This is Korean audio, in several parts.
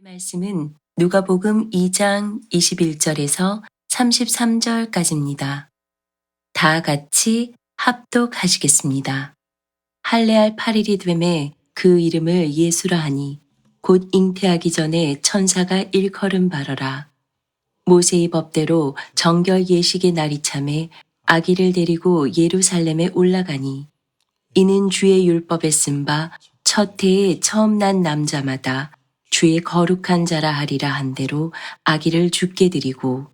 말씀은 누가복음 2장 21절에서 33절까지입니다. 다 같이 합독하시겠습니다. 할례할 8일이 되매 그 이름을 예수라 하니 곧 잉태하기 전에 천사가 일컬음 바라라. 모세의 법대로 정결 예식의 날이 참에 아기를 데리고 예루살렘에 올라가니 이는 주의 율법에 쓴 바 첫 해에 처음 난 남자마다 주의 거룩한 자라 하리라 한 대로 아기를 죽게 드리고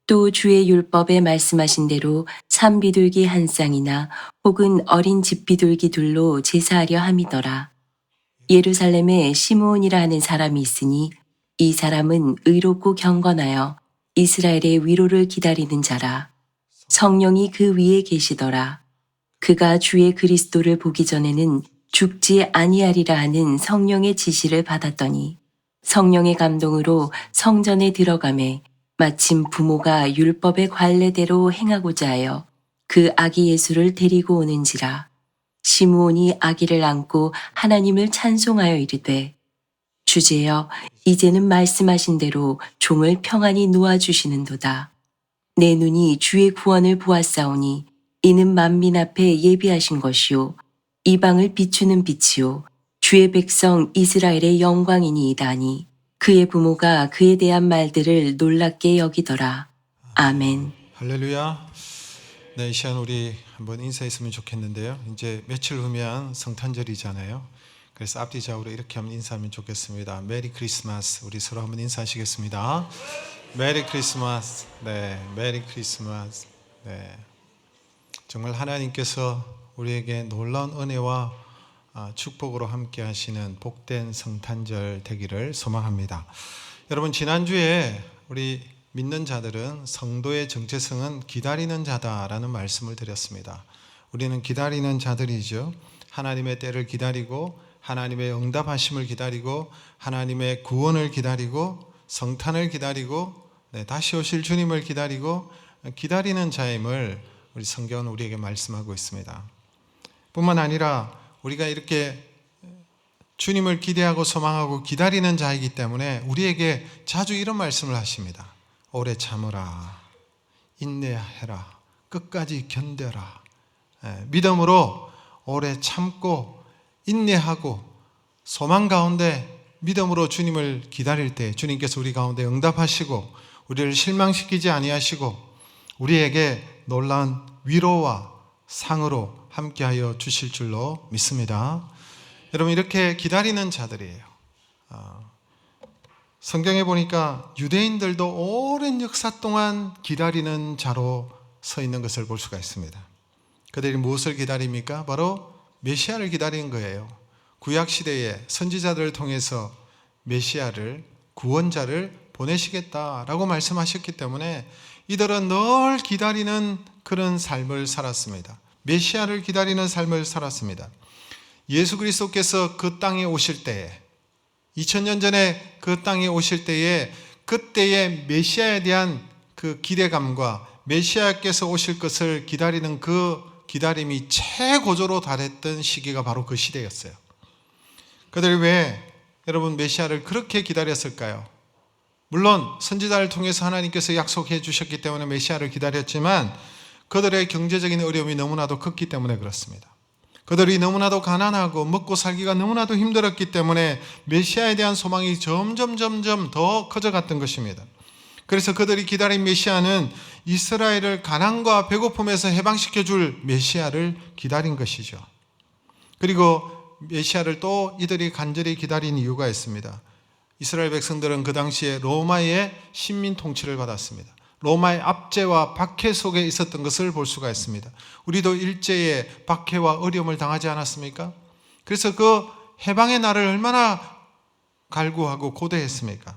또 주의 율법에 말씀하신 대로 산비둘기 한 쌍이나 혹은 어린 집비둘기 둘로 제사하려 함이더라. 예루살렘에 시므온이라 하는 사람이 있으니 이 사람은 의롭고 경건하여 이스라엘의 위로를 기다리는 자라. 성령이 그 위에 계시더라. 그가 주의 그리스도를 보기 전에는 죽지 아니하리라 하는 성령의 지시를 받았더니 성령의 감동으로 성전에 들어가매 마침 부모가 율법의 관례대로 행하고자 하여 그 아기 예수를 데리고 오는지라. 시므온이 아기를 안고 하나님을 찬송하여 이르되 주제여 이제는 말씀하신 대로 종을 평안히 놓아주시는도다. 내 눈이 주의 구원을 보았사오니 이는 만민 앞에 예비하신 것이요 이방을 비추는 빛이요 주의 백성 이스라엘의 영광이니이다니 그의 부모가 그에 대한 말들을 놀랍게 여기더라. 아멘. 할렐루야. 네, 이 시간 우리 한번 인사했으면 좋겠는데요. 이제 며칠 후면 성탄절이잖아요. 그래서 앞뒤 좌우로 이렇게 한번 인사하면 좋겠습니다. 메리 크리스마스. 우리 서로 한번 인사하시겠습니다. 메리 크리스마스. 네, 메리 크리스마스. 네. 정말 하나님께서 우리에게 놀라운 은혜와 축복으로 함께 하시는 복된 성탄절 되기를 소망합니다. 여러분, 지난주에 우리 믿는 자들은 성도의 정체성은 기다리는 자다라는 말씀을 드렸습니다. 우리는 기다리는 자들이죠. 하나님의 때를 기다리고 하나님의 응답하심을 기다리고 하나님의 구원을 기다리고 성탄을 기다리고 다시 오실 주님을 기다리고 기다리는 자임을 우리 성경은 우리에게 말씀하고 있습니다. 뿐만 아니라 우리가 이렇게 주님을 기대하고 소망하고 기다리는 자이기 때문에 우리에게 자주 이런 말씀을 하십니다. 오래 참으라, 인내해라, 끝까지 견뎌라. 믿음으로 오래 참고 인내하고 소망 가운데 믿음으로 주님을 기다릴 때 주님께서 우리 가운데 응답하시고 우리를 실망시키지 아니하시고 우리에게 놀라운 위로와 상으로 함께하여 주실 줄로 믿습니다. 여러분, 이렇게 기다리는 자들이에요. 성경에 보니까 유대인들도 오랜 역사 동안 기다리는 자로 서 있는 것을 볼 수가 있습니다. 그들이 무엇을 기다립니까? 바로 메시아를 기다리는 거예요. 구약시대에 선지자들을 통해서 메시아를, 구원자를 보내시겠다라고 말씀하셨기 때문에 이들은 늘 기다리는 그런 삶을 살았습니다. 메시아를 기다리는 삶을 살았습니다. 예수 그리스도께서 그 땅에 오실 때에 2000년 전에 그 땅에 오실 때에 그때의 메시아에 대한 그 기대감과 메시아께서 오실 것을 기다리는 그 기다림이 최고조로 달했던 시기가 바로 그 시대였어요. 그들이 왜 여러분 메시아를 그렇게 기다렸을까요? 물론 선지자를 통해서 하나님께서 약속해 주셨기 때문에 메시아를 기다렸지만 그들의 경제적인 어려움이 너무나도 컸기 때문에 그렇습니다. 그들이 너무나도 가난하고 먹고 살기가 너무나도 힘들었기 때문에 메시아에 대한 소망이 점점 더 커져갔던 것입니다. 그래서 그들이 기다린 메시아는 이스라엘을 가난과 배고픔에서 해방시켜 줄 메시아를 기다린 것이죠. 그리고 메시아를 또 이들이 간절히 기다린 이유가 있습니다. 이스라엘 백성들은 그 당시에 로마의 식민 통치를 받았습니다. 로마의 압제와 박해 속에 있었던 것을 볼 수가 있습니다. 우리도 일제에 박해와 어려움을 당하지 않았습니까? 그래서 그 해방의 날을 얼마나 갈구하고 고대했습니까?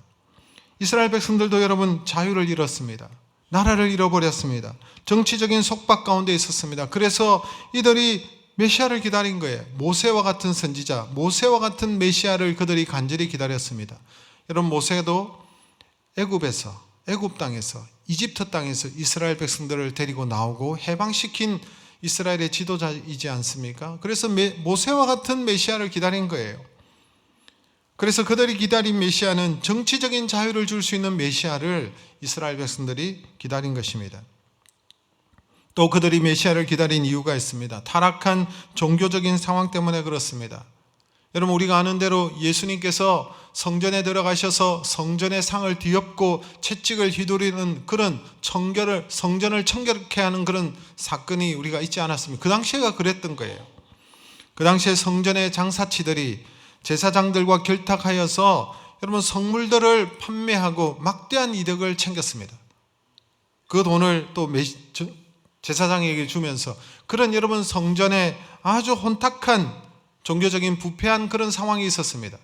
이스라엘 백성들도 여러분 자유를 잃었습니다. 나라를 잃어버렸습니다. 정치적인 속박 가운데 있었습니다. 그래서 이들이 메시아를 기다린 거예요. 모세와 같은 선지자, 모세와 같은 메시아를 그들이 간절히 기다렸습니다. 여러분, 모세도 애굽 땅에서 이집트 땅에서 이스라엘 백성들을 데리고 나오고 해방시킨 이스라엘의 지도자이지 않습니까? 그래서 모세와 같은 메시아를 기다린 거예요. 그래서 그들이 기다린 메시아는 정치적인 자유를 줄 수 있는 메시아를 이스라엘 백성들이 기다린 것입니다. 또 그들이 메시아를 기다린 이유가 있습니다. 타락한 종교적인 상황 때문에 그렇습니다. 여러분, 우리가 아는 대로 예수님께서 성전에 들어가셔서 성전의 상을 뒤엎고 채찍을 휘두르는 그런 성전을 청결케 하는 그런 사건이 우리가 있지 않았습니까? 그 당시에가 그랬던 거예요. 그 당시에 성전의 장사치들이 제사장들과 결탁하여서 여러분 성물들을 판매하고 막대한 이득을 챙겼습니다. 그 돈을 또 제사장에게 주면서 그런 여러분 성전에 아주 혼탁한 종교적인 부패한 그런 상황이 있었습니다.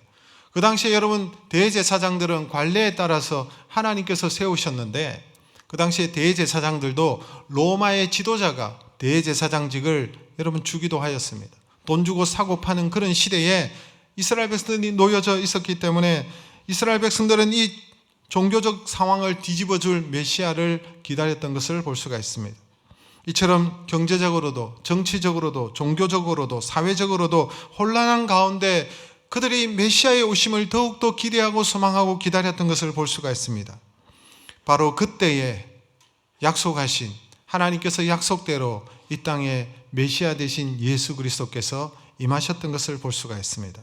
그 당시에 여러분 대제사장들은 관례에 따라서 하나님께서 세우셨는데 그 당시에 대제사장들도 로마의 지도자가 대제사장직을 여러분 주기도 하였습니다. 돈 주고 사고 파는 그런 시대에 이스라엘 백성들이 놓여져 있었기 때문에 이스라엘 백성들은 이 종교적 상황을 뒤집어줄 메시아를 기다렸던 것을 볼 수가 있습니다. 이처럼 경제적으로도 정치적으로도 종교적으로도 사회적으로도 혼란한 가운데 그들이 메시아의 오심을 더욱더 기대하고 소망하고 기다렸던 것을 볼 수가 있습니다. 바로 그때에 약속하신 하나님께서 약속대로 이 땅에 메시아 되신 예수 그리스도께서 임하셨던 것을 볼 수가 있습니다.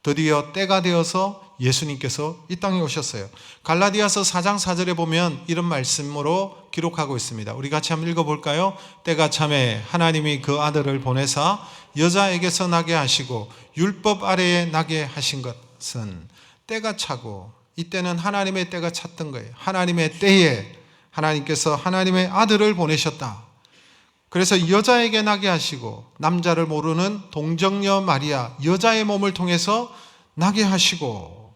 드디어 때가 되어서 예수님께서 이 땅에 오셨어요. 갈라디아서 4장 4절에 보면 이런 말씀으로 기록하고 있습니다. 우리 같이 한번 읽어볼까요? 때가 참에 하나님이 그 아들을 보내사 여자에게서 나게 하시고 율법 아래에 나게 하신 것은 때가 차고, 이때는 하나님의 때가 찼던 거예요. 하나님의 때에 하나님께서 하나님의 아들을 보내셨다. 그래서 여자에게 나게 하시고 남자를 모르는 동정녀 마리아 여자의 몸을 통해서 나게 하시고,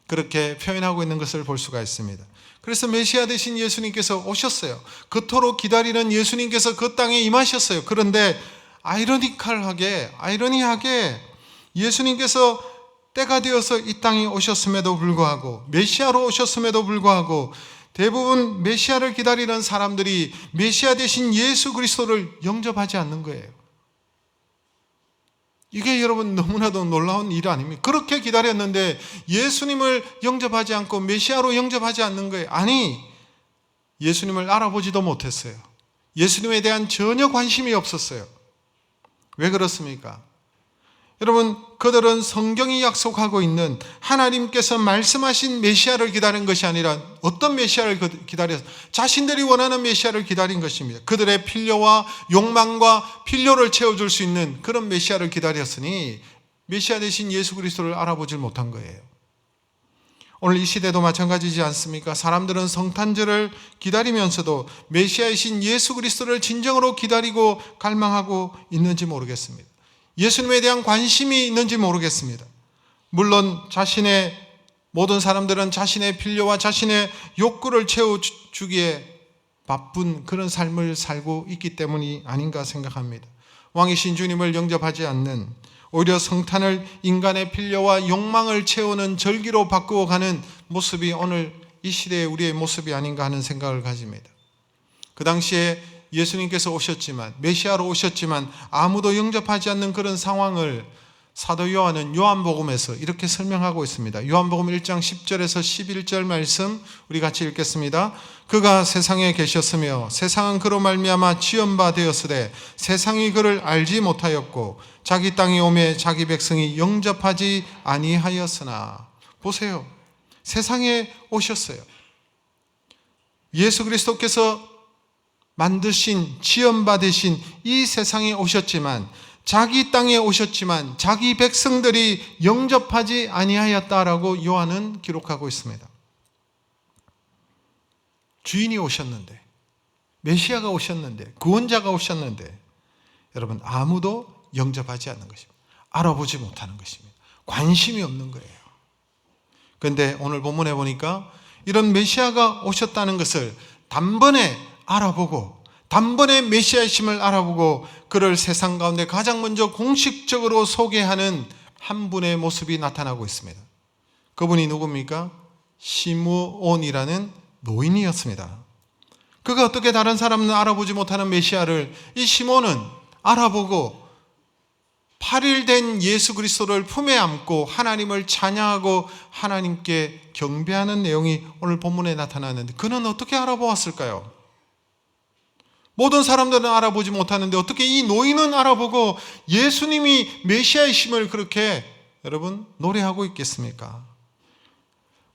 그렇게 표현하고 있는 것을 볼 수가 있습니다. 그래서 메시아 되신 예수님께서 오셨어요. 그토록 기다리는 예수님께서 그 땅에 임하셨어요. 그런데 아이러니하게 예수님께서 때가 되어서 이 땅에 오셨음에도 불구하고, 메시아로 오셨음에도 불구하고 대부분 메시아를 기다리는 사람들이 메시아 되신 예수 그리스도를 영접하지 않는 거예요. 이게 여러분 너무나도 놀라운 일 아닙니까? 그렇게 기다렸는데 예수님을 영접하지 않고 메시아로 영접하지 않는 거예요. 아니, 예수님을 알아보지도 못했어요. 예수님에 대한 전혀 관심이 없었어요. 왜 그렇습니까? 여러분, 그들은 성경이 약속하고 있는 하나님께서 말씀하신 메시아를 기다린 것이 아니라 어떤 메시아를 기다려서 자신들이 원하는 메시아를 기다린 것입니다. 그들의 필요와 욕망과 필요를 채워줄 수 있는 그런 메시아를 기다렸으니 메시아 되신 예수 그리스도를 알아보질 못한 거예요. 오늘 이 시대도 마찬가지지 않습니까? 사람들은 성탄절을 기다리면서도 메시아이신 예수 그리스도를 진정으로 기다리고 갈망하고 있는지 모르겠습니다. 예수님에 대한 관심이 있는지 모르겠습니다. 물론 모든 사람들은 자신의 필요와 자신의 욕구를 채워주기에 바쁜 그런 삶을 살고 있기 때문이 아닌가 생각합니다. 왕이신 주님을 영접하지 않는, 오히려 성탄을 인간의 필요와 욕망을 채우는 절기로 바꾸어가는 모습이 오늘 이 시대의 우리의 모습이 아닌가 하는 생각을 가집니다. 그 당시에 예수님께서 오셨지만, 메시아로 오셨지만 아무도 영접하지 않는 그런 상황을 사도 요한은 요한복음에서 이렇게 설명하고 있습니다. 요한복음 1장 10절에서 11절 말씀 우리 같이 읽겠습니다. 그가 세상에 계셨으며 세상은 그로 말미암아 지연바 되었으되 세상이 그를 알지 못하였고 자기 땅에 오매 자기 백성이 영접하지 아니하였으나. 보세요, 세상에 오셨어요. 예수 그리스도께서 만드신 지연바 되신 이 세상에 오셨지만, 자기 땅에 오셨지만 자기 백성들이 영접하지 아니하였다라고 요한은 기록하고 있습니다. 주인이 오셨는데, 메시아가 오셨는데, 구원자가 오셨는데 여러분 아무도 영접하지 않는 것입니다. 알아보지 못하는 것입니다. 관심이 없는 거예요. 그런데 오늘 본문에 보니까 이런 메시아가 오셨다는 것을 단번에 알아보고, 단번에 메시아이심을 알아보고 그를 세상 가운데 가장 먼저 공식적으로 소개하는 한 분의 모습이 나타나고 있습니다. 그분이 누굽니까? 시므온이라는 노인이었습니다. 그가 어떻게 다른 사람은 알아보지 못하는 메시아를 이 시몬은 알아보고 8일 된 예수 그리스도를 품에 안고 하나님을 찬양하고 하나님께 경배하는 내용이 오늘 본문에 나타나는데 그는 어떻게 알아보았을까요? 모든 사람들은 알아보지 못하는데 어떻게 이 노인은 알아보고 예수님이 메시아이심을 그렇게 여러분 노래하고 있겠습니까?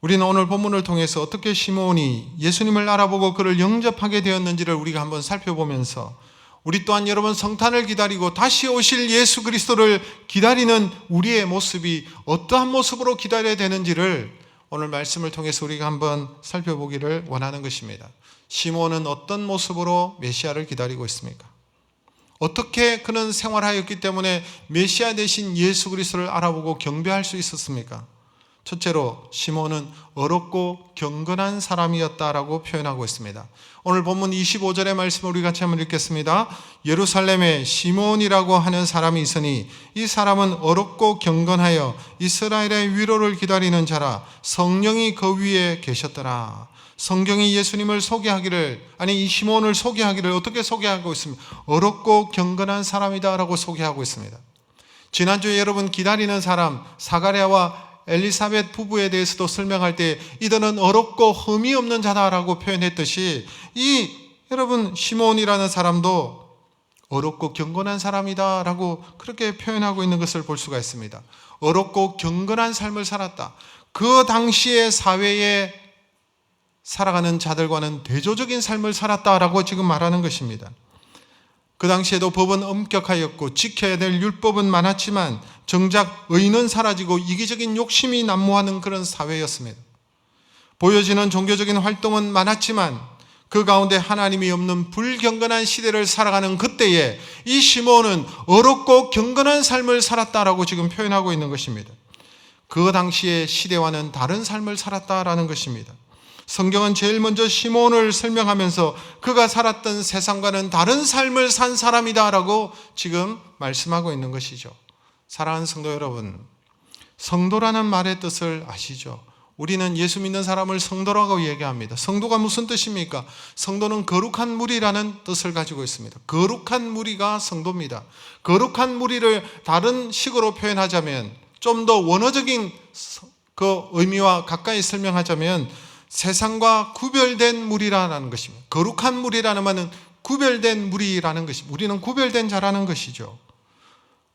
우리는 오늘 본문을 통해서 어떻게 시몬이 예수님을 알아보고 그를 영접하게 되었는지를 우리가 한번 살펴보면서 우리 또한 여러분 성탄을 기다리고 다시 오실 예수 그리스도를 기다리는 우리의 모습이 어떠한 모습으로 기다려야 되는지를 오늘 말씀을 통해서 우리가 한번 살펴보기를 원하는 것입니다. 시몬은 어떤 모습으로 메시아를 기다리고 있습니까? 어떻게 그는 생활하였기 때문에 메시아 되신 예수 그리스도를 알아보고 경배할 수 있었습니까? 첫째로 시몬은 어렵고 경건한 사람이었다라고 표현하고 있습니다. 오늘 본문 25절의 말씀을 우리 같이 한번 읽겠습니다. 예루살렘에 시몬이라고 하는 사람이 있으니 이 사람은 어렵고 경건하여 이스라엘의 위로를 기다리는 자라 성령이 그 위에 계셨더라. 성경이 예수님을 소개하기를 이 시몬을 소개하기를 어떻게 소개하고 있습니까? 어렵고 경건한 사람이다라고 소개하고 있습니다. 지난주에 여러분 기다리는 사람 사가랴와 엘리사벳 부부에 대해서도 설명할 때 이들은 어렵고 흠이 없는 자다라고 표현했듯이 이 여러분 시몬이라는 사람도 어렵고 경건한 사람이다라고 그렇게 표현하고 있는 것을 볼 수가 있습니다. 어렵고 경건한 삶을 살았다. 그 당시의 사회에 살아가는 자들과는 대조적인 삶을 살았다라고 지금 말하는 것입니다. 그 당시에도 법은 엄격하였고 지켜야 될 율법은 많았지만 정작 의는 사라지고 이기적인 욕심이 난무하는 그런 사회였습니다. 보여지는 종교적인 활동은 많았지만 그 가운데 하나님이 없는 불경건한 시대를 살아가는 그때에 이 시몬은 어렵고 경건한 삶을 살았다라고 지금 표현하고 있는 것입니다. 그 당시의 시대와는 다른 삶을 살았다라는 것입니다. 성경은 제일 먼저 시몬을 설명하면서 그가 살았던 세상과는 다른 삶을 산 사람이다라고 지금 말씀하고 있는 것이죠. 사랑하는 성도 여러분, 성도라는 말의 뜻을 아시죠? 우리는 예수 믿는 사람을 성도라고 얘기합니다. 성도가 무슨 뜻입니까? 성도는 거룩한 무리라는 뜻을 가지고 있습니다. 거룩한 무리가 성도입니다. 거룩한 무리를 다른 식으로 표현하자면 좀 더 원어적인 그 의미와 가까이 설명하자면 세상과 구별된 무리라는 것입니다. 거룩한 무리라는 말은 구별된 무리라는 것입니다. 우리는 구별된 자라는 것이죠.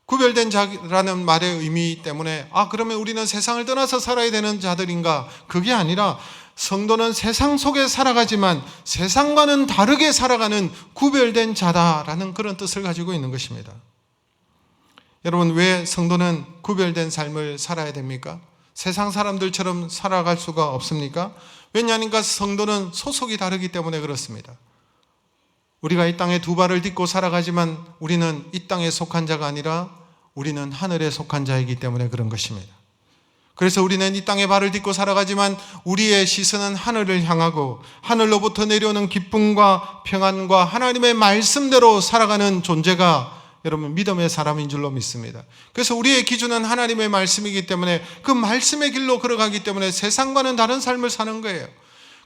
구별된 자라는 말의 의미 때문에 그러면 우리는 세상을 떠나서 살아야 되는 자들인가? 그게 아니라 성도는 세상 속에 살아가지만 세상과는 다르게 살아가는 구별된 자다라는 그런 뜻을 가지고 있는 것입니다. 여러분, 왜 성도는 구별된 삶을 살아야 됩니까? 세상 사람들처럼 살아갈 수가 없습니까? 왜냐하니까 성도는 소속이 다르기 때문에 그렇습니다. 우리가 이 땅에 두 발을 딛고 살아가지만 우리는 이 땅에 속한 자가 아니라 우리는 하늘에 속한 자이기 때문에 그런 것입니다. 그래서 우리는 이 땅에 발을 딛고 살아가지만 우리의 시선은 하늘을 향하고 하늘로부터 내려오는 기쁨과 평안과 하나님의 말씀대로 살아가는 존재가 여러분 믿음의 사람인 줄로 믿습니다. 그래서 우리의 기준은 하나님의 말씀이기 때문에 그 말씀의 길로 걸어가기 때문에 세상과는 다른 삶을 사는 거예요.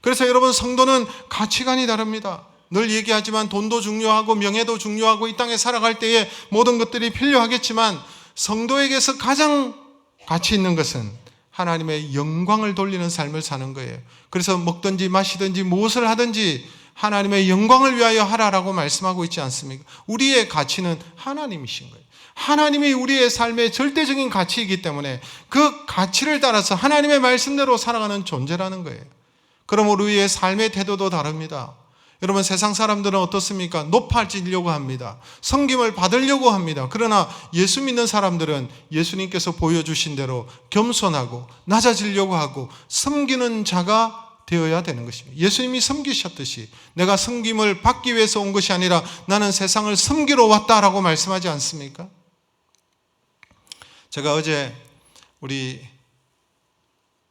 그래서 여러분 성도는 가치관이 다릅니다. 늘 얘기하지만 돈도 중요하고 명예도 중요하고 이 땅에 살아갈 때에 모든 것들이 필요하겠지만 성도에게서 가장 가치 있는 것은 하나님의 영광을 돌리는 삶을 사는 거예요. 그래서 먹든지 마시든지 무엇을 하든지 하나님의 영광을 위하여 하라라고 말씀하고 있지 않습니까? 우리의 가치는 하나님이신 거예요. 하나님이 우리의 삶의 절대적인 가치이기 때문에 그 가치를 따라서 하나님의 말씀대로 살아가는 존재라는 거예요. 그러므로 우리의 삶의 태도도 다릅니다. 여러분 세상 사람들은 어떻습니까? 높아지려고 합니다. 섬김을 받으려고 합니다. 그러나 예수 믿는 사람들은 예수님께서 보여주신 대로 겸손하고 낮아지려고 하고 섬기는 자가 되어야 되는 것입니다. 예수님이 섬기셨듯이 내가 섬김을 받기 위해서 온 것이 아니라 나는 세상을 섬기러 왔다라고 말씀하지 않습니까? 제가 어제 우리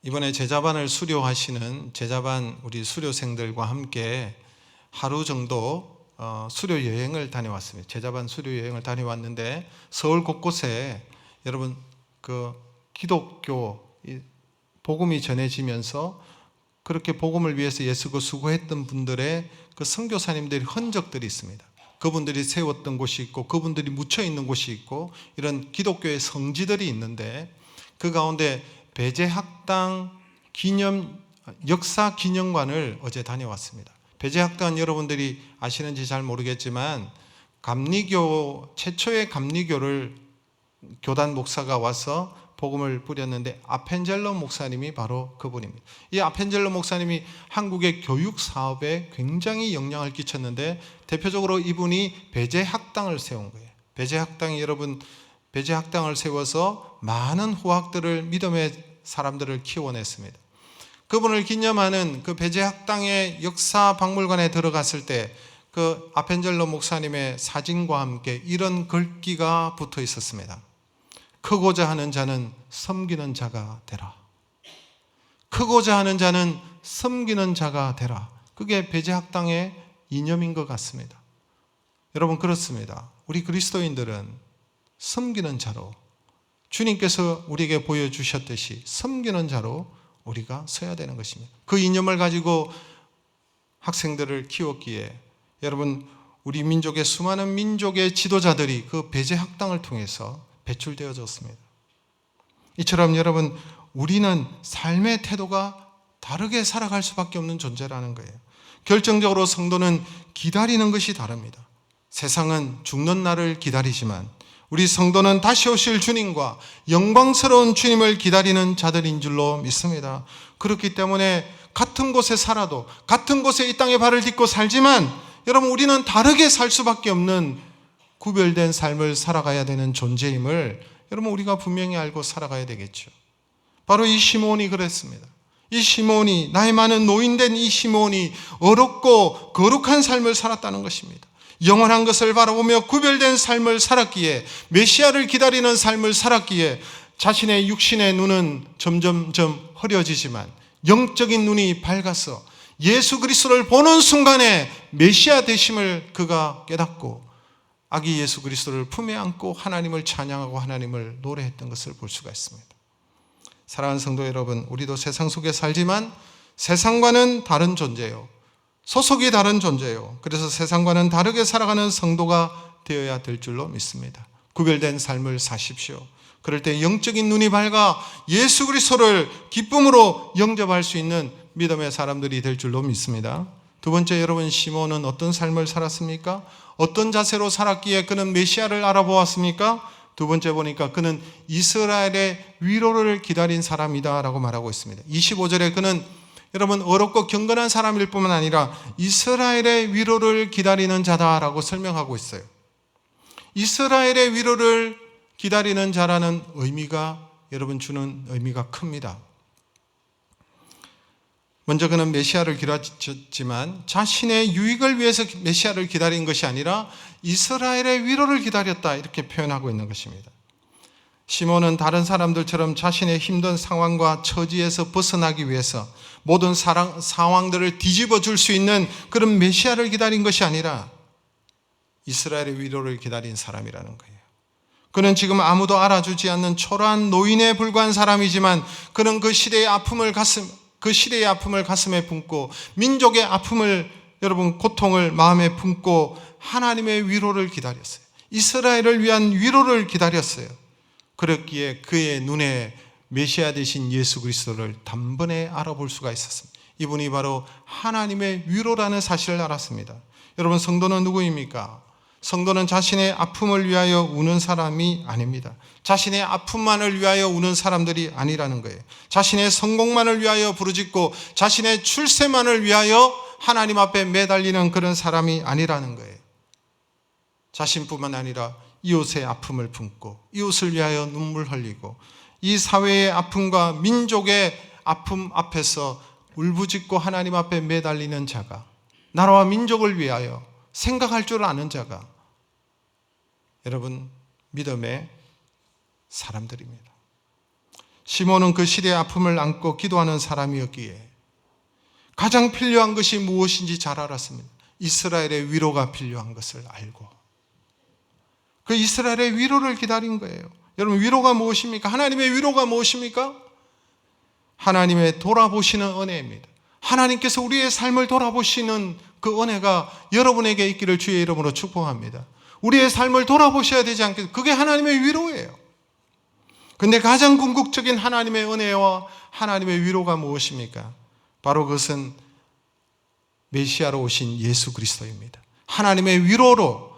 이번에 제자반을 수료하시는 제자반 우리 수료생들과 함께 하루 정도 수료 여행을 다녀왔습니다. 제자반 수료 여행을 다녀왔는데 서울 곳곳에 여러분 그 기독교 복음이 전해지면서 그렇게 복음을 위해서 애쓰고 수고했던 분들의 그 선교사님들의 흔적들이 있습니다. 그분들이 세웠던 곳이 있고 그분들이 묻혀 있는 곳이 있고 이런 기독교의 성지들이 있는데 그 가운데 배제학당 역사 기념관을 어제 다녀왔습니다. 배제학당 여러분들이 아시는지 잘 모르겠지만 감리교 최초의 감리교를 교단 목사가 와서 복음을 뿌렸는데 아펜젤로 목사님이 바로 그분입니다. 이 아펜젤로 목사님이 한국의 교육 사업에 굉장히 영향을 끼쳤는데 대표적으로 이분이 배제학당을 세운 거예요. 배제학당을 세워서 많은 후학들을 믿음의 사람들을 키워냈습니다. 그분을 기념하는 그 배제학당의 역사 박물관에 들어갔을 때 그 아펜젤로 목사님의 사진과 함께 이런 글귀가 붙어 있었습니다. 크고자 하는 자는 섬기는 자가 되라. 크고자 하는 자는 섬기는 자가 되라. 그게 배제학당의 이념인 것 같습니다. 여러분 그렇습니다. 우리 그리스도인들은 섬기는 자로 주님께서 우리에게 보여주셨듯이 섬기는 자로 우리가 서야 되는 것입니다. 그 이념을 가지고 학생들을 키웠기에 여러분 우리 민족의 수많은 민족의 지도자들이 그 배제학당을 통해서 배출되어졌습니다. 이처럼 여러분 우리는 삶의 태도가 다르게 살아갈 수밖에 없는 존재라는 거예요. 결정적으로 성도는 기다리는 것이 다릅니다. 세상은 죽는 날을 기다리지만 우리 성도는 다시 오실 주님과 영광스러운 주님을 기다리는 자들인 줄로 믿습니다. 그렇기 때문에 같은 곳에 살아도 같은 곳에 이 땅에 발을 딛고 살지만 여러분 우리는 다르게 살 수밖에 없는 구별된 삶을 살아가야 되는 존재임을 여러분 우리가 분명히 알고 살아가야 되겠죠. 바로 이 시므온이 그랬습니다. 이 시므온이 나이 많은 노인된 이 시므온이 어렵고 거룩한 삶을 살았다는 것입니다. 영원한 것을 바라보며 구별된 삶을 살았기에 메시아를 기다리는 삶을 살았기에 자신의 육신의 눈은 점점점 흐려지지만 영적인 눈이 밝아서 예수 그리스도를 보는 순간에 메시아 되심을 그가 깨닫고 아기 예수 그리스도를 품에 안고 하나님을 찬양하고 하나님을 노래했던 것을 볼 수가 있습니다. 사랑하는 성도 여러분, 우리도 세상 속에 살지만 세상과는 다른 존재요. 소속이 다른 존재요. 그래서 세상과는 다르게 살아가는 성도가 되어야 될 줄로 믿습니다. 구별된 삶을 사십시오. 그럴 때 영적인 눈이 밝아 예수 그리스도를 기쁨으로 영접할 수 있는 믿음의 사람들이 될 줄로 믿습니다. 두 번째, 여러분 시몬은 어떤 삶을 살았습니까? 어떤 자세로 살았기에 그는 메시아를 알아보았습니까? 두 번째 보니까 그는 이스라엘의 위로를 기다린 사람이다라고 말하고 있습니다. 25절에 그는 여러분 어렵고 경건한 사람일 뿐만 아니라 이스라엘의 위로를 기다리는 자다라고 설명하고 있어요. 이스라엘의 위로를 기다리는 자라는 의미가 여러분 주는 의미가 큽니다. 먼저 그는 메시아를 기다렸지만 자신의 유익을 위해서 메시아를 기다린 것이 아니라 이스라엘의 위로를 기다렸다 이렇게 표현하고 있는 것입니다. 시몬은 다른 사람들처럼 자신의 힘든 상황과 처지에서 벗어나기 위해서 모든 상황들을 뒤집어 줄 수 있는 그런 메시아를 기다린 것이 아니라 이스라엘의 위로를 기다린 사람이라는 거예요. 그는 지금 아무도 알아주지 않는 초라한 노인에 불과한 사람이지만 그는 그 시대의 아픔을 가슴에 품고 민족의 아픔을 여러분 고통을 마음에 품고 하나님의 위로를 기다렸어요. 이스라엘을 위한 위로를 기다렸어요. 그렇기에 그의 눈에 메시아 되신 예수 그리스도를 단번에 알아볼 수가 있었습니다. 이분이 바로 하나님의 위로라는 사실을 알았습니다. 여러분 성도는 누구입니까? 성도는 자신의 아픔을 위하여 우는 사람이 아닙니다. 자신의 아픔만을 위하여 우는 사람들이 아니라는 거예요. 자신의 성공만을 위하여 부르짖고 자신의 출세만을 위하여 하나님 앞에 매달리는 그런 사람이 아니라는 거예요. 자신뿐만 아니라 이웃의 아픔을 품고 이웃을 위하여 눈물 흘리고 이 사회의 아픔과 민족의 아픔 앞에서 울부짖고 하나님 앞에 매달리는 자가, 나라와 민족을 위하여 생각할 줄 아는 자가 여러분 믿음의 사람들입니다. 시몬은 그 시대의 아픔을 안고 기도하는 사람이었기에 가장 필요한 것이 무엇인지 잘 알았습니다. 이스라엘의 위로가 필요한 것을 알고 그 이스라엘의 위로를 기다린 거예요. 여러분 위로가 무엇입니까? 하나님의 위로가 무엇입니까? 하나님의 돌아보시는 은혜입니다. 하나님께서 우리의 삶을 돌아보시는 그 은혜가 여러분에게 있기를 주의 이름으로 축복합니다. 우리의 삶을 돌아보셔야 되지 않겠습니까? 그게 하나님의 위로예요. 근데 가장 궁극적인 하나님의 은혜와 하나님의 위로가 무엇입니까? 바로 그것은 메시아로 오신 예수 그리스도입니다. 하나님의 위로로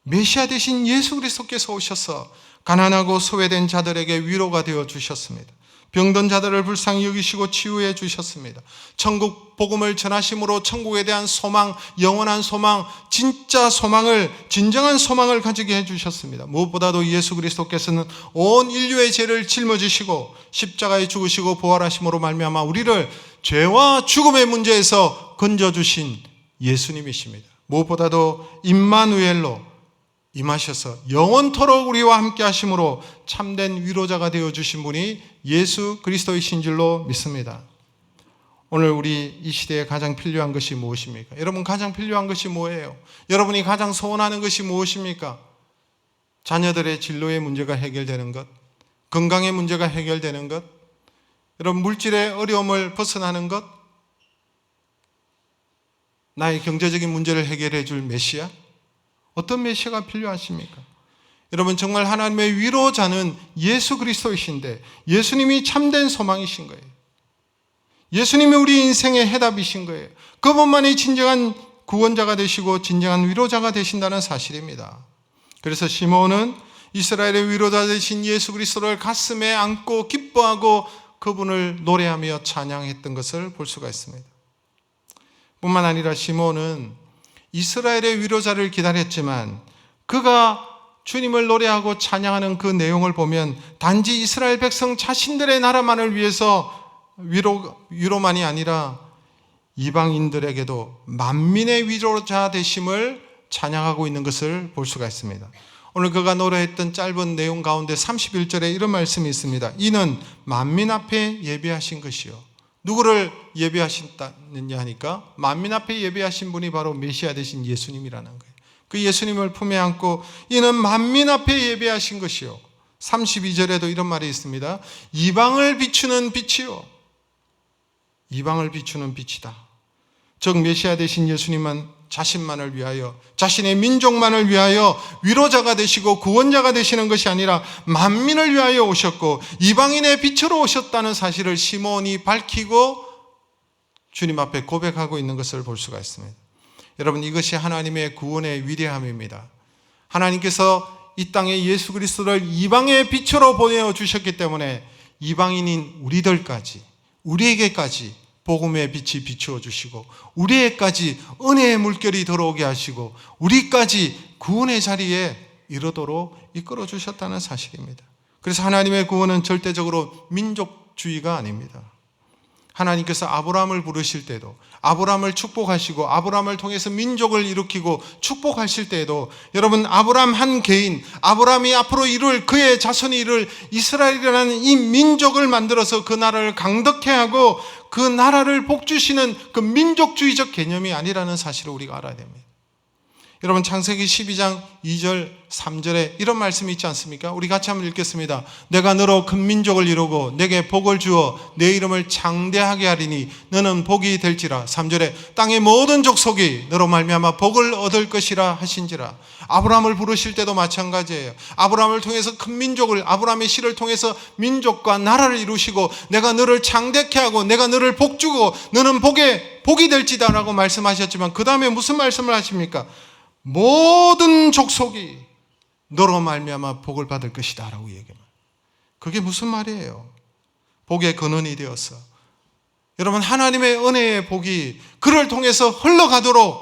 메시아 되신 예수 그리스도께서 오셔서 가난하고 소외된 자들에게 위로가 되어 주셨습니다. 병든 자들을 불쌍히 여기시고 치유해 주셨습니다. 천국 복음을 전하심으로 천국에 대한 소망, 영원한 소망, 진정한 소망을 가지게 해주셨습니다. 무엇보다도 예수 그리스도께서는 온 인류의 죄를 짊어지시고 십자가에 죽으시고 부활하심으로 말미암아 우리를 죄와 죽음의 문제에서 건져주신 예수님이십니다. 무엇보다도 임마누엘로 임하셔서 영원토록 우리와 함께 하심으로 참된 위로자가 되어주신 분이 예수 그리스도이신 줄로 믿습니다. 오늘 우리 이 시대에 가장 필요한 것이 무엇입니까? 여러분, 가장 필요한 것이 뭐예요? 여러분이 가장 소원하는 것이 무엇입니까? 자녀들의 진로의 문제가 해결되는 것, 건강의 문제가 해결되는 것, 여러분 물질의 어려움을 벗어나는 것, 나의 경제적인 문제를 해결해 줄 메시아? 어떤 메시아가 필요하십니까? 여러분, 정말 하나님의 위로자는 예수 그리스도이신데 예수님이 참된 소망이신 거예요. 예수님이 우리 인생의 해답이신 거예요. 그분만이 진정한 구원자가 되시고 진정한 위로자가 되신다는 사실입니다. 그래서 시몬은 이스라엘의 위로자 되신 예수 그리스도를 가슴에 안고 기뻐하고 그분을 노래하며 찬양했던 것을 볼 수가 있습니다. 뿐만 아니라 시몬은 이스라엘의 위로자를 기다렸지만 그가 주님을 노래하고 찬양하는 그 내용을 보면 단지 이스라엘 백성 자신들의 나라만을 위해서 위로만이 아니라 이방인들에게도 만민의 위로자 되심을 찬양하고 있는 것을 볼 수가 있습니다. 오늘 그가 노래했던 짧은 내용 가운데 31절에 이런 말씀이 있습니다. 이는 만민 앞에 예배하신 것이요. 누구를 예배하신다느냐 하니까 만민 앞에 예배하신 분이 바로 메시아 되신 예수님이라는 거예요. 그 예수님을 품에 안고 이는 만민 앞에 예배하신 것이요. 32절에도 이런 말이 있습니다. 이방을 비추는 빛이요. 이방을 비추는 빛이다. 즉 메시아 되신 예수님은 자신만을 위하여, 자신의 민족만을 위하여 위로자가 되시고 구원자가 되시는 것이 아니라 만민을 위하여 오셨고 이방인의 빛으로 오셨다는 사실을 시몬이 밝히고 주님 앞에 고백하고 있는 것을 볼 수가 있습니다. 여러분, 이것이 하나님의 구원의 위대함입니다. 하나님께서 이 땅에 예수 그리스도를 이방의 빛으로 보내주셨기 때문에 이방인인 우리에게까지 복음의 빛이 비추어 주시고 우리에게까지 은혜의 물결이 들어오게 하시고 우리까지 구원의 자리에 이르도록 이끌어 주셨다는 사실입니다. 그래서 하나님의 구원은 절대적으로 민족주의가 아닙니다. 하나님께서 아브라함을 부르실 때도 아브라함을 축복하시고 아브라함을 통해서 민족을 일으키고 축복하실 때에도 여러분, 아브라함 한 개인, 아브라함이 앞으로 이룰 그의 자손이 이룰 이스라엘이라는 이 민족을 만들어서 그 나라를 강덕해 하고 그 나라를 복주시는 그 민족주의적 개념이 아니라는 사실을 우리가 알아야 됩니다. 여러분, 창세기 12장 2절 3절에 이런 말씀이 있지 않습니까? 우리 같이 한번 읽겠습니다. 내가 너로 큰 민족을 이루고 내게 복을 주어 내 이름을 창대하게 하리니 너는 복이 될지라. 3절에 땅의 모든 족속이 너로 말미암아 복을 얻을 것이라 하신지라. 아브라함을 부르실 때도 마찬가지예요. 아브라함을 통해서 큰 민족을, 아브라함의 씨를 통해서 민족과 나라를 이루시고 내가 너를 창대케 하고 내가 너를 복주고 너는 복이 될지다 라고 말씀하셨지만 그 다음에 무슨 말씀을 하십니까? 모든 족속이 너로 말미암아 복을 받을 것이다 라고 얘기합니다. 그게 무슨 말이에요? 복의 근원이 되어서 여러분, 하나님의 은혜의 복이 그를 통해서 흘러가도록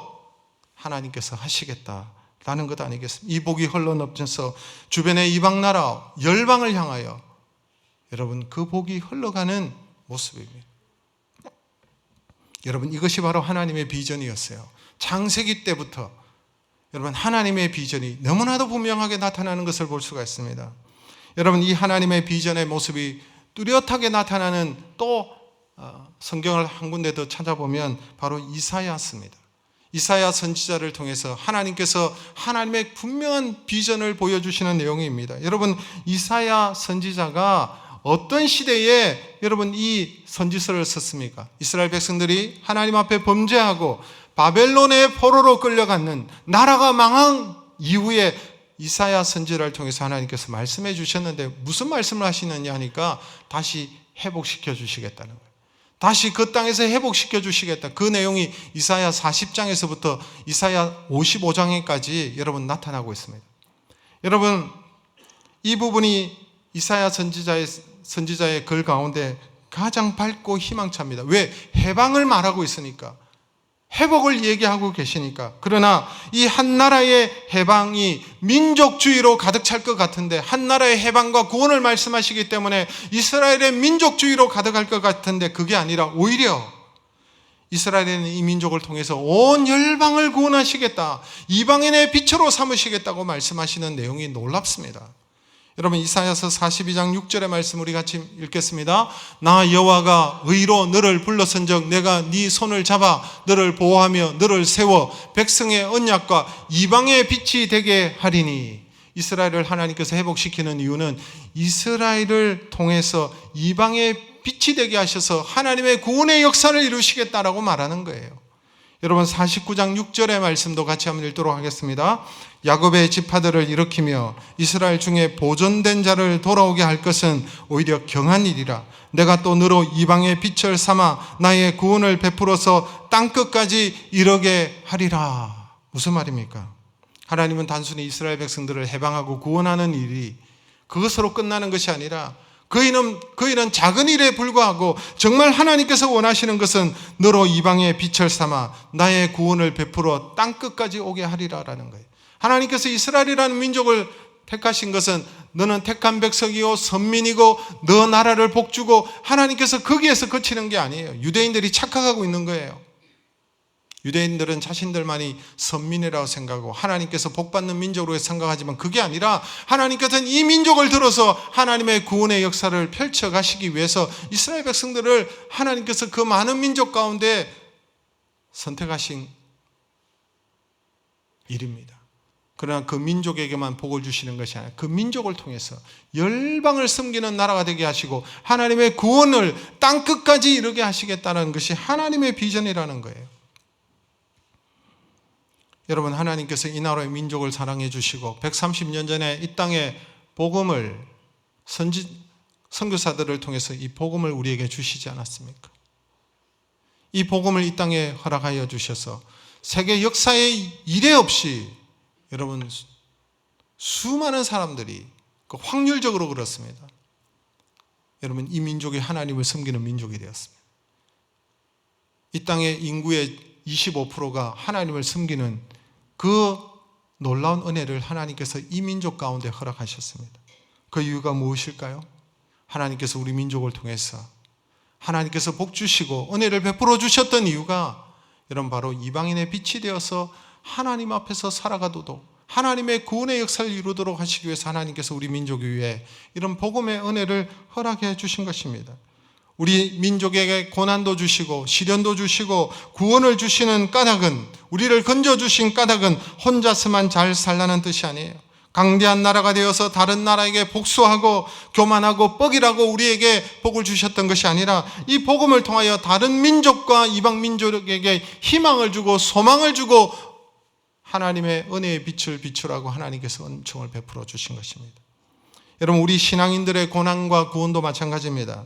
하나님께서 하시겠다라는 것 아니겠습니까? 이 복이 흘러넘쳐서 주변의 이방 나라 열방을 향하여 여러분, 그 복이 흘러가는 모습입니다. 여러분, 이것이 바로 하나님의 비전이었어요. 창세기 때부터 여러분, 하나님의 비전이 너무나도 분명하게 나타나는 것을 볼 수가 있습니다. 여러분, 이 하나님의 비전의 모습이 뚜렷하게 나타나는 또 성경을 한 군데 더 찾아보면 바로 이사야서입니다. 이사야 선지자를 통해서 하나님께서 하나님의 분명한 비전을 보여주시는 내용입니다. 여러분, 이사야 선지자가 어떤 시대에 여러분 이 선지서를 썼습니까? 이스라엘 백성들이 하나님 앞에 범죄하고 바벨론의 포로로 끌려가는 나라가 망한 이후에 이사야 선지자를 통해서 하나님께서 말씀해 주셨는데 무슨 말씀을 하시느냐 하니까 다시 회복시켜 주시겠다는 거예요. 다시 그 땅에서 회복시켜 주시겠다. 그 내용이 이사야 40장에서부터 이사야 55장에까지 여러분 나타나고 있습니다. 여러분, 이 부분이 이사야 선지자의 글 가운데 가장 밝고 희망차입니다. 왜? 해방을 말하고 있으니까. 회복을 얘기하고 계시니까. 그러나 이 한 나라의 해방이 민족주의로 가득 찰 것 같은데, 한 나라의 해방과 구원을 말씀하시기 때문에 이스라엘의 민족주의로 가득할 것 같은데, 그게 아니라 오히려 이스라엘은 이 민족을 통해서 온 열방을 구원하시겠다, 이방인의 빛으로 삼으시겠다고 말씀하시는 내용이 놀랍습니다. 여러분, 이사야서 42장 6절의 말씀 우리 같이 읽겠습니다. 나 여호와가 의로 너를 불렀은즉 내가 네 손을 잡아 너를 보호하며 너를 세워 백성의 언약과 이방의 빛이 되게 하리니. 이스라엘을 하나님께서 회복시키는 이유는 이스라엘을 통해서 이방의 빛이 되게 하셔서 하나님의 구원의 역사를 이루시겠다라고 말하는 거예요. 여러분, 49장 6절의 말씀도 같이 한번 읽도록 하겠습니다. 야곱의 지파들을 일으키며 이스라엘 중에 보존된 자를 돌아오게 할 것은 오히려 경한 일이라. 내가 또 너로 이방의 빛을 삼아 나의 구원을 베풀어서 땅끝까지 이르게 하리라. 무슨 말입니까? 하나님은 단순히 이스라엘 백성들을 해방하고 구원하는 일이 그것으로 끝나는 것이 아니라 그이는 작은 일에 불과하고 정말 하나님께서 원하시는 것은 너로 이방의 빛을 삼아 나의 구원을 베풀어 땅끝까지 오게 하리라라는 거예요. 하나님께서 이스라엘이라는 민족을 택하신 것은 너는 택한 백성이요 선민이고 너 나라를 복주고, 하나님께서 거기에서 그치는 게 아니에요. 유대인들이 착각하고 있는 거예요. 유대인들은 자신들만이 선민이라고 생각하고 하나님께서 복받는 민족으로 생각하지만 그게 아니라 하나님께서는 이 민족을 들어서 하나님의 구원의 역사를 펼쳐가시기 위해서 이스라엘 백성들을 하나님께서 그 많은 민족 가운데 선택하신 일입니다. 그러나 그 민족에게만 복을 주시는 것이 아니라 그 민족을 통해서 열방을 섬기는 나라가 되게 하시고 하나님의 구원을 땅끝까지 이루게 하시겠다는 것이 하나님의 비전이라는 거예요. 여러분, 하나님께서 이 나라의 민족을 사랑해 주시고 130년 전에 이 땅에 복음을 선교사들을 통해서 이 복음을 우리에게 주시지 않았습니까? 이 복음을 이 땅에 허락하여 주셔서 세계 역사에 이례 없이 여러분 수많은 사람들이 확률적으로 그렇습니다. 여러분, 이 민족이 하나님을 섬기는 민족이 되었습니다. 이 땅의 인구의 25%가 하나님을 섬기는 그 놀라운 은혜를 하나님께서 이 민족 가운데 허락하셨습니다. 그 이유가 무엇일까요? 하나님께서 우리 민족을 통해서 하나님께서 복 주시고 은혜를 베풀어 주셨던 이유가 여러분 바로 이방인의 빛이 되어서 하나님 앞에서 살아가도록 하나님의 구원의 역사를 이루도록 하시기 위해서 하나님께서 우리 민족 위에 이런 복음의 은혜를 허락해 주신 것입니다. 우리 민족에게 고난도 주시고 시련도 주시고 구원을 주시는 까닭은, 우리를 건져주신 까닭은 혼자서만 잘 살라는 뜻이 아니에요. 강대한 나라가 되어서 다른 나라에게 복수하고 교만하고 뻑이라고 우리에게 복을 주셨던 것이 아니라 이 복음을 통하여 다른 민족과 이방 민족에게 희망을 주고 소망을 주고 하나님의 은혜의 빛을 비추라고 하나님께서 은총을 베풀어 주신 것입니다. 여러분, 우리 신앙인들의 고난과 구원도 마찬가지입니다.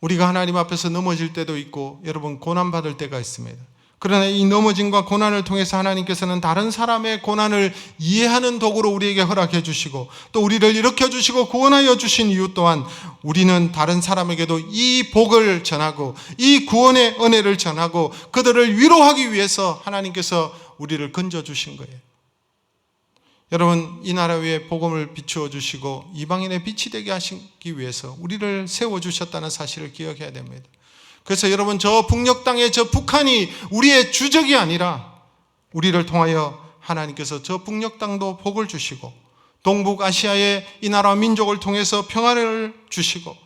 우리가 하나님 앞에서 넘어질 때도 있고 여러분 고난받을 때가 있습니다. 그러나 이 넘어짐과 고난을 통해서 하나님께서는 다른 사람의 고난을 이해하는 도구로 우리에게 허락해 주시고 또 우리를 일으켜 주시고 구원하여 주신 이유 또한 우리는 다른 사람에게도 이 복을 전하고 이 구원의 은혜를 전하고 그들을 위로하기 위해서 하나님께서 우리를 건져 주신 거예요. 여러분, 이 나라 위에 복음을 비추어 주시고 이방인의 빛이 되게 하시기 위해서 우리를 세워주셨다는 사실을 기억해야 됩니다. 그래서 여러분, 저 북녘 땅의 저 북한이 우리의 주적이 아니라 우리를 통하여 하나님께서 저 북녘 땅도 복을 주시고 동북아시아의 이 나라 민족을 통해서 평화를 주시고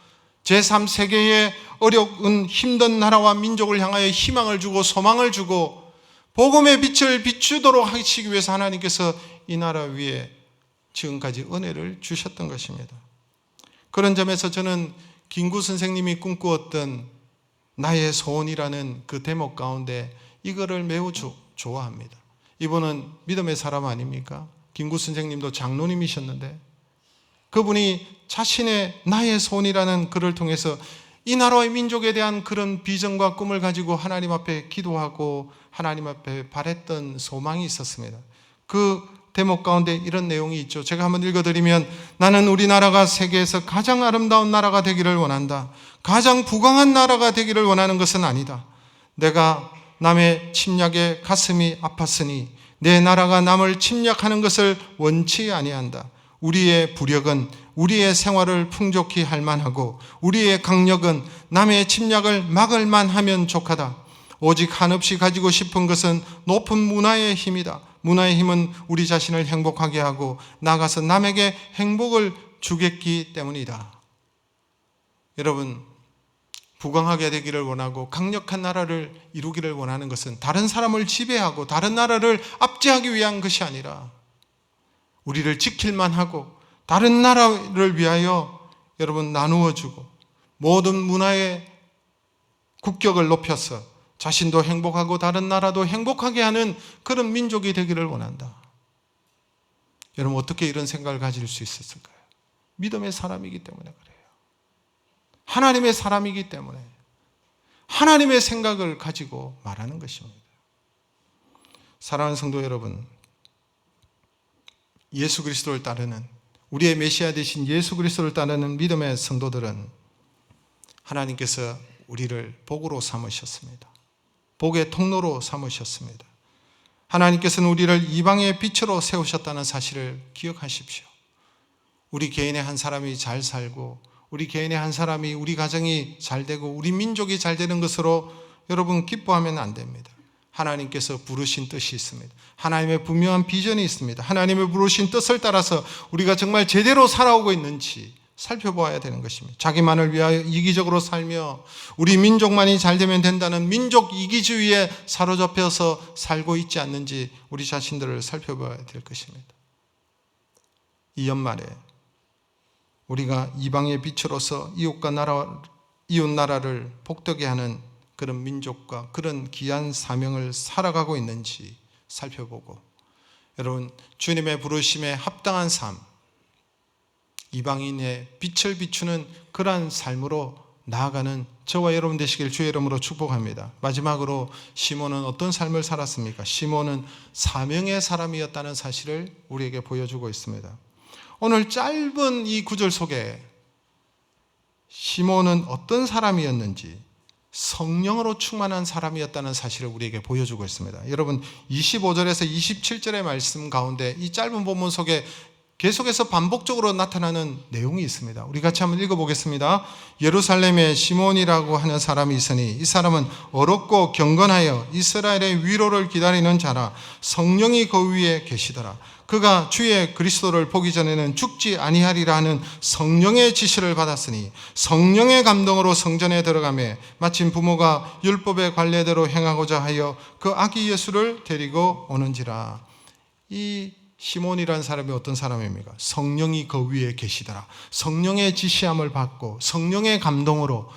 제3세계의 어려운 힘든 나라와 민족을 향하여 희망을 주고 소망을 주고 복음의 빛을 비추도록 하시기 위해서 하나님께서 이 나라 위에 지금까지 은혜를 주셨던 것입니다. 그런 점에서 저는 김구 선생님이 꿈꾸었던 나의 소원이라는 그 대목 가운데 이거를 매우 좋아합니다. 이분은 믿음의 사람 아닙니까? 김구 선생님도 장로님이셨는데 그분이 자신의 나의 소원이라는 글을 통해서 이 나라의 민족에 대한 그런 비전과 꿈을 가지고 하나님 앞에 기도하고 하나님 앞에 바랬던 소망이 있었습니다. 그 대목 가운데 이런 내용이 있죠. 제가 한번 읽어드리면, 나는 우리나라가 세계에서 가장 아름다운 나라가 되기를 원한다. 가장 부강한 나라가 되기를 원하는 것은 아니다. 내가 남의 침략에 가슴이 아팠으니 내 나라가 남을 침략하는 것을 원치 아니한다. 우리의 부력은 우리의 생활을 풍족히 할 만하고 우리의 강력은 남의 침략을 막을 만하면 족하다. 오직 한없이 가지고 싶은 것은 높은 문화의 힘이다. 문화의 힘은 우리 자신을 행복하게 하고 나아가서 남에게 행복을 주겠기 때문이다. 여러분, 부강하게 되기를 원하고 강력한 나라를 이루기를 원하는 것은 다른 사람을 지배하고 다른 나라를 압제하기 위한 것이 아니라 우리를 지킬만 하고 다른 나라를 위하여 여러분 나누어주고 모든 문화의 국격을 높여서 자신도 행복하고 다른 나라도 행복하게 하는 그런 민족이 되기를 원한다. 여러분, 어떻게 이런 생각을 가질 수 있었을까요? 믿음의 사람이기 때문에 그래요. 하나님의 사람이기 때문에 하나님의 생각을 가지고 말하는 것입니다. 사랑하는 성도 여러분, 예수 그리스도를 따르는, 우리의 메시아 되신 예수 그리스도를 따르는 믿음의 성도들은 하나님께서 우리를 복으로 삼으셨습니다. 복의 통로로 삼으셨습니다. 하나님께서는 우리를 이방의 빛으로 세우셨다는 사실을 기억하십시오. 우리 개인의 한 사람이 잘 살고 우리 개인의 한 사람이, 우리 가정이 잘 되고 우리 민족이 잘 되는 것으로 여러분 기뻐하면 안 됩니다. 하나님께서 부르신 뜻이 있습니다. 하나님의 분명한 비전이 있습니다. 하나님의 부르신 뜻을 따라서 우리가 정말 제대로 살아오고 있는지 살펴보아야 되는 것입니다. 자기만을 위하여 이기적으로 살며 우리 민족만이 잘 되면 된다는 민족 이기주의에 사로잡혀서 살고 있지 않는지 우리 자신들을 살펴봐야 될 것입니다. 이 연말에 우리가 이방의 빛으로서 이웃 나라를 복되게 하는 그런 민족과 그런 귀한 사명을 살아가고 있는지 살펴보고, 여러분, 주님의 부르심에 합당한 삶, 이방인의 빛을 비추는 그러한 삶으로 나아가는 저와 여러분 되시길 주의 이름으로 축복합니다. 마지막으로 시몬은 어떤 삶을 살았습니까? 시몬은 사명의 사람이었다는 사실을 우리에게 보여주고 있습니다. 오늘 짧은 이 구절 속에 시몬은 어떤 사람이었는지, 성령으로 충만한 사람이었다는 사실을 우리에게 보여주고 있습니다. 여러분, 25절에서 27절의 말씀 가운데 이 짧은 본문 속에 계속해서 반복적으로 나타나는 내용이 있습니다. 우리 같이 한번 읽어보겠습니다. 예루살렘에 시몬이라고 하는 사람이 있으니 이 사람은 어렵고 경건하여 이스라엘의 위로를 기다리는 자라. 성령이 그 위에 계시더라. 그가 주의 그리스도를 보기 전에는 죽지 아니하리라 하는 성령의 지시를 받았으니 성령의 감동으로 성전에 들어가매 마침 부모가 율법의 관례대로 행하고자 하여 그 아기 예수를 데리고 오는지라. 이 시몬이라는 사람이 어떤 사람입니까? 성령이 그 위에 계시더라. 성령의 지시함을 받고 성령의 감동으로,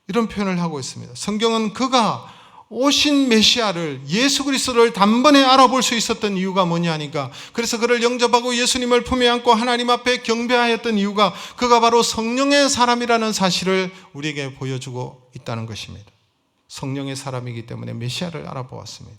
이런 표현을 하고 있습니다. 성경은 그가 오신 메시아를, 예수 그리스도를 단번에 알아볼 수 있었던 이유가 뭐냐 하니까, 그래서 그를 영접하고 예수님을 품에 안고 하나님 앞에 경배하였던 이유가 그가 바로 성령의 사람이라는 사실을 우리에게 보여주고 있다는 것입니다. 성령의 사람이기 때문에 메시아를 알아보았습니다.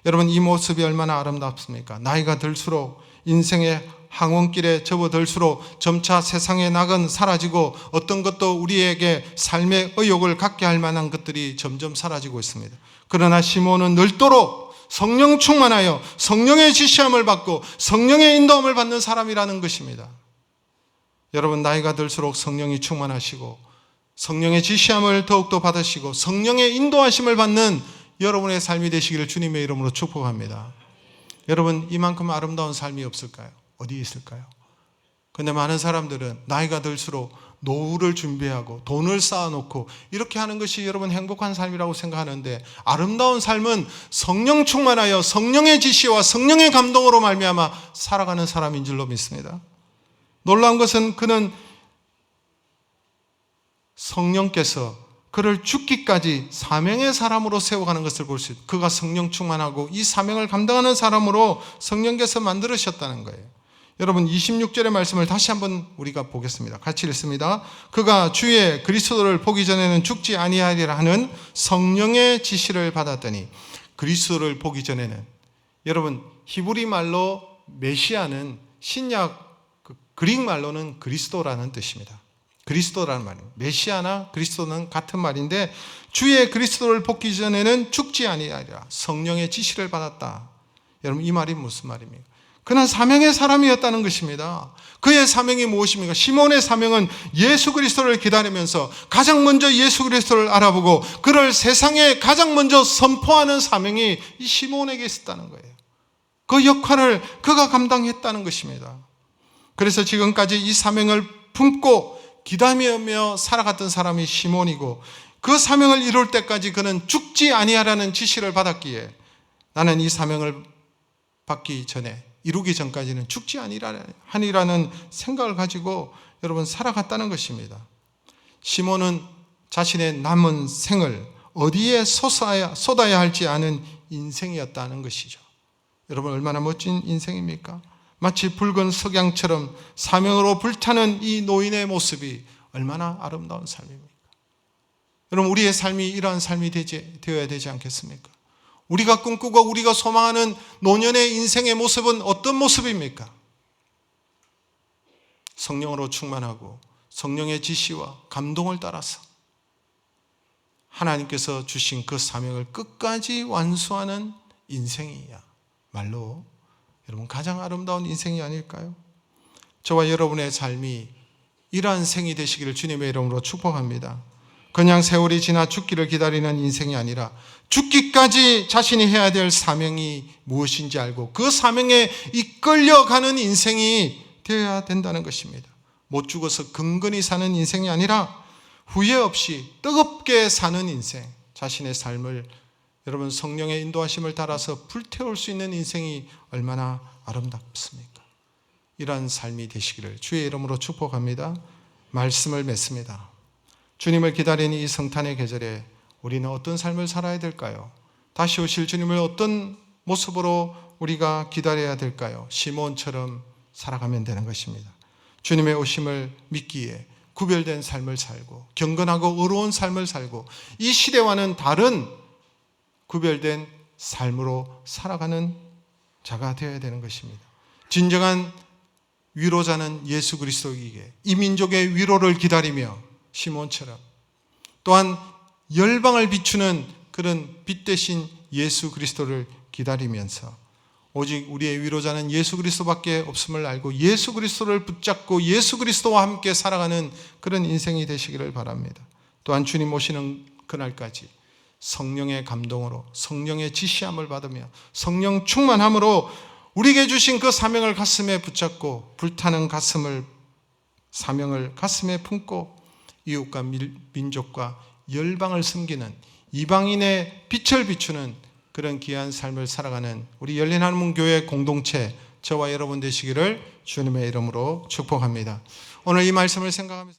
여러분, 이 모습이 얼마나 아름답습니까? 나이가 들수록 인생의 항원길에 접어들수록 점차 세상의 낙은 사라지고 어떤 것도 우리에게 삶의 의욕을 갖게 할 만한 것들이 점점 사라지고 있습니다. 그러나 시몬은 늘도록 성령 충만하여 성령의 지시함을 받고 성령의 인도함을 받는 사람이라는 것입니다. 여러분, 나이가 들수록 성령이 충만하시고 성령의 지시함을 더욱더 받으시고 성령의 인도하심을 받는 여러분의 삶이 되시기를 주님의 이름으로 축복합니다. 여러분, 이만큼 아름다운 삶이 없을까요? 어디에 있을까요? 그런데 많은 사람들은 나이가 들수록 노후를 준비하고 돈을 쌓아놓고 이렇게 하는 것이 여러분 행복한 삶이라고 생각하는데, 아름다운 삶은 성령 충만하여 성령의 지시와 성령의 감동으로 말미암아 살아가는 사람인 줄로 믿습니다. 놀라운 것은 그는 성령께서 그를 죽기까지 사명의 사람으로 세워가는 것을 볼 수 있어요. 그가 성령 충만하고 이 사명을 감당하는 사람으로 성령께서 만들으셨다는 거예요. 여러분 26절의 말씀을 다시 한번 우리가 보겠습니다. 같이 읽습니다. 그가 주의 그리스도를 보기 전에는 죽지 아니하리라 하는 성령의 지시를 받았더니, 그리스도를 보기 전에는, 여러분 히브리 말로 메시아는 신약 그릭 말로는 그리스도라는 뜻입니다. 그리스도라는 말입니다. 메시아나 그리스도는 같은 말인데, 주의 그리스도를 보기 전에는 죽지 아니하리라 성령의 지시를 받았다. 여러분 이 말이 무슨 말입니까? 그는 사명의 사람이었다는 것입니다. 그의 사명이 무엇입니까? 시몬의 사명은 예수 그리스도를 기다리면서 가장 먼저 예수 그리스도를 알아보고 그를 세상에 가장 먼저 선포하는 사명이 이 시몬에게 있었다는 거예요. 그 역할을 그가 감당했다는 것입니다. 그래서 지금까지 이 사명을 품고 기다리며 살아갔던 사람이 시몬이고, 그 사명을 이룰 때까지 그는 죽지 아니하라는 지시를 받았기에 나는 이 사명을 받기 전에, 이루기 전까지는 죽지 아니라는 생각을 가지고 여러분 살아갔다는 것입니다. 시몬은 자신의 남은 생을 어디에 쏟아야 할지 아는 인생이었다는 것이죠. 여러분 얼마나 멋진 인생입니까? 마치 붉은 석양처럼 사명으로 불타는 이 노인의 모습이 얼마나 아름다운 삶입니까? 여러분 우리의 삶이 이러한 삶이 되어야 되지 않겠습니까? 우리가 꿈꾸고 우리가 소망하는 노년의 인생의 모습은 어떤 모습입니까? 성령으로 충만하고 성령의 지시와 감동을 따라서 하나님께서 주신 그 사명을 끝까지 완수하는 인생이야말로 여러분 가장 아름다운 인생이 아닐까요? 저와 여러분의 삶이 이러한 생이 되시기를 주님의 이름으로 축복합니다. 그냥 세월이 지나 죽기를 기다리는 인생이 아니라 죽기까지 자신이 해야 될 사명이 무엇인지 알고 그 사명에 이끌려가는 인생이 되어야 된다는 것입니다. 못 죽어서 근근히 사는 인생이 아니라 후회 없이 뜨겁게 사는 인생, 자신의 삶을 여러분 성령의 인도하심을 따라서 불태울 수 있는 인생이 얼마나 아름답습니까? 이러한 삶이 되시기를 주의 이름으로 축복합니다. 말씀을 맺습니다. 주님을 기다리는 이 성탄의 계절에 우리는 어떤 삶을 살아야 될까요? 다시 오실 주님을 어떤 모습으로 우리가 기다려야 될까요? 시몬처럼 살아가면 되는 것입니다. 주님의 오심을 믿기에 구별된 삶을 살고 경건하고 의로운 삶을 살고 이 시대와는 다른 구별된 삶으로 살아가는 자가 되어야 되는 것입니다. 진정한 위로자는 예수 그리스도이기에 이 민족의 위로를 기다리며 시몬처럼 또한 열방을 비추는 그런 빛 대신 예수 그리스도를 기다리면서 오직 우리의 위로자는 예수 그리스도밖에 없음을 알고 예수 그리스도를 붙잡고 예수 그리스도와 함께 살아가는 그런 인생이 되시기를 바랍니다. 또한 주님 오시는 그날까지 성령의 감동으로 성령의 지시함을 받으며 성령 충만함으로 우리에게 주신 그 사명을 가슴에 붙잡고 불타는 사명을 가슴에 품고 이웃과 민족과 열방을 섬기는 이방인의 빛을 비추는 그런 귀한 삶을 살아가는 우리 열린 하나님 교회 공동체 저와 여러분 되시기를 주님의 이름으로 축복합니다. 오늘 이 말씀을 생각하면서